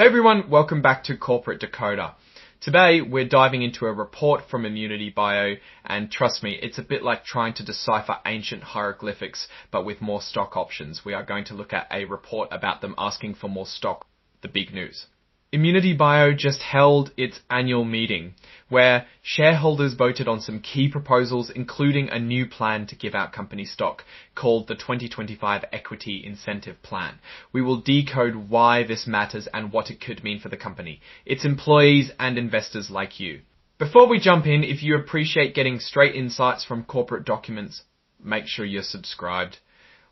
Hey everyone, welcome back to Corporate Decoder. Today we're diving into a report from ImmunityBio, and trust me, it's a bit like trying to decipher ancient hieroglyphics but with more stock options. We are going to look at a report about them asking for more stock. The big news. ImmunityBio just held its annual meeting where shareholders voted on some key proposals, including a new plan to give out company stock called the 2025 Equity Incentive Plan. We will decode why this matters and what it could mean for the company, its employees and investors like you. Before we jump in, if you appreciate getting straight insights from corporate documents, make sure you're subscribed.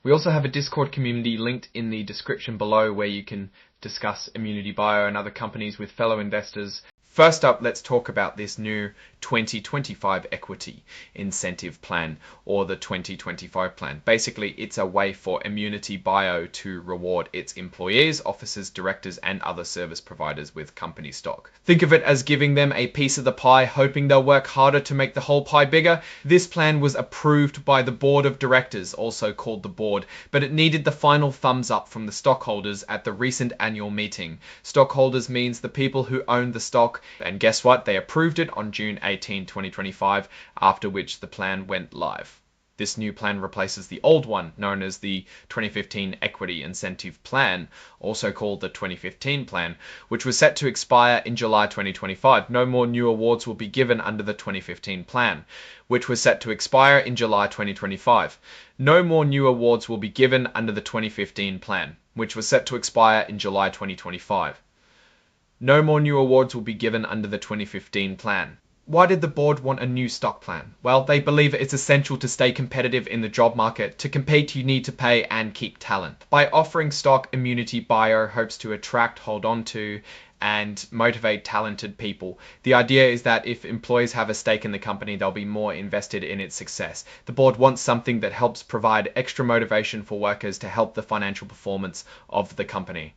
We also have a Discord community linked in the description below where you can discuss ImmunityBio and other companies with fellow investors. First up, let's talk about this new 2025 Equity Incentive Plan, or the 2025 Plan. Basically, it's a way for ImmunityBio to reward its employees, officers, directors, and other service providers with company stock. Think of it as giving them a piece of the pie, hoping they'll work harder to make the whole pie bigger. This plan was approved by the board of directors, also called the board, but it needed the final thumbs up from the stockholders at the recent annual meeting. Stockholders means the people who own the stock. And guess what? They approved it on June 18, 2025, after which the plan went live. This new plan replaces the old one, known as the 2015 Equity Incentive Plan, also called the 2015 Plan, which was set to expire in July 2025. No more new awards will be given under the 2015 Plan, which was set to expire in July 2025. No more new awards will be given under the 2015 Plan, which was set to expire in July 2025. No more new awards will be given under the 2015 plan. Why did the board want a new stock plan? Well, they believe it's essential to stay competitive in the job market. To compete, you need to pay and keep talent. By offering stock, ImmunityBio hopes to attract, hold on to, and motivate talented people. The idea is that if employees have a stake in the company, they'll be more invested in its success. The board wants something that helps provide extra motivation for workers to help the financial performance of the company.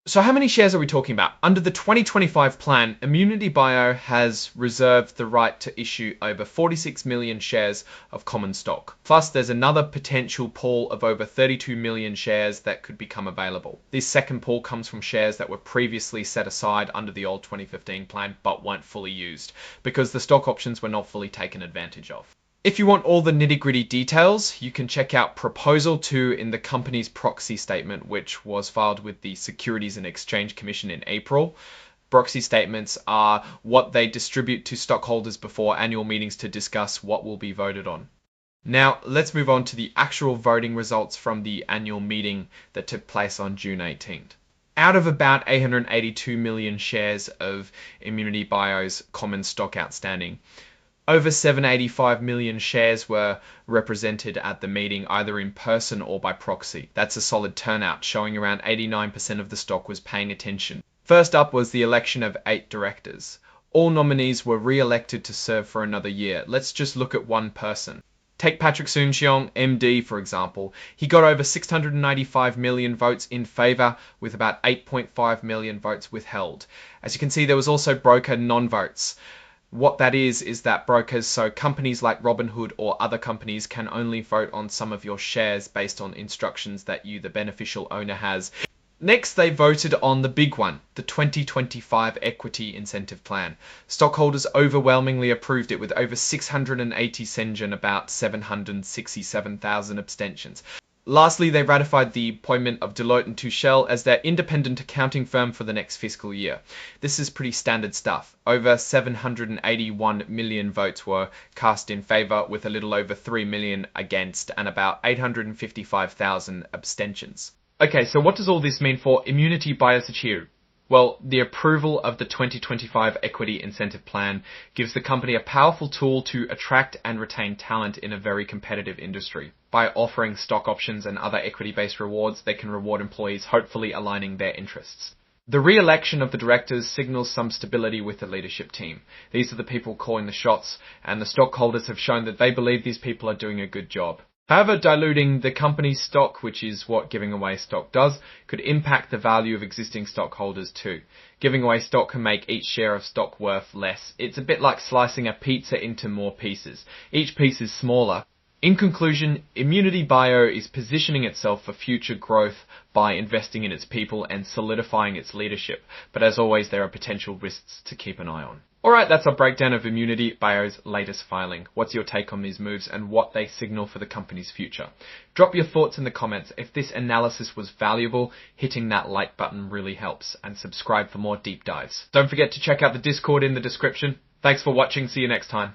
So how many shares are we talking about? Under the 2025 plan, ImmunityBio has reserved the right to issue over 46 million shares of common stock. Plus, there's another potential pool of over 32 million shares that could become available. This second pool comes from shares that were previously set aside under the old 2015 plan but weren't fully used because the stock options were not fully taken advantage of. If you want all the nitty-gritty details, you can check out Proposal 2 in the company's proxy statement, which was filed with the Securities and Exchange Commission in April. Proxy statements are what they distribute to stockholders before annual meetings to discuss what will be voted on. Now, let's move on to the actual voting results from the annual meeting that took place on June 18th. Out of about 882 million shares of ImmunityBio's common stock outstanding, over 785 million shares were represented at the meeting either in person or by proxy. That's a solid turnout, showing around 89% of the stock was paying attention. First up was the election of 8 directors. All nominees were re-elected to serve for another year. Let's just look at one person. Take Patrick Soon-Shiong, MD, for example. He got over 695 million votes in favour, with about 8.5 million votes withheld. As you can see, there was also broker non-votes. What that is that brokers, so companies like Robinhood or other companies, can only vote on some of your shares based on instructions that you, the beneficial owner, has. Next, they voted on the big one, the 2025 Equity Incentive Plan. Stockholders overwhelmingly approved it with over 680 cents and about 767,000 abstentions. Lastly, they ratified the appointment of Deloitte & Touche as their independent accounting firm for the next fiscal year. This is pretty standard stuff. Over 781 million votes were cast in favour, with a little over 3 million against and about 855,000 abstentions. Okay, so what does all this mean for ImmunityBio's? Well, the approval of the 2025 Equity Incentive Plan gives the company a powerful tool to attract and retain talent in a very competitive industry. By offering stock options and other equity-based rewards, they can reward employees, hopefully aligning their interests. The re-election of the directors signals some stability with the leadership team. These are the people calling the shots, and the stockholders have shown that they believe these people are doing a good job. However, diluting the company's stock, which is what giving away stock does, could impact the value of existing stockholders too. Giving away stock can make each share of stock worth less. It's a bit like slicing a pizza into more pieces. Each piece is smaller, In conclusion, ImmunityBio is positioning itself for future growth by investing in its people and solidifying its leadership. But as always, there are potential risks to keep an eye on. Alright, that's our breakdown of ImmunityBio's latest filing. What's your take on these moves and what they signal for the company's future? Drop your thoughts in the comments. If this analysis was valuable, hitting that like button really helps, and subscribe for more deep dives. Don't forget to check out the Discord in the description. Thanks for watching. See you next time.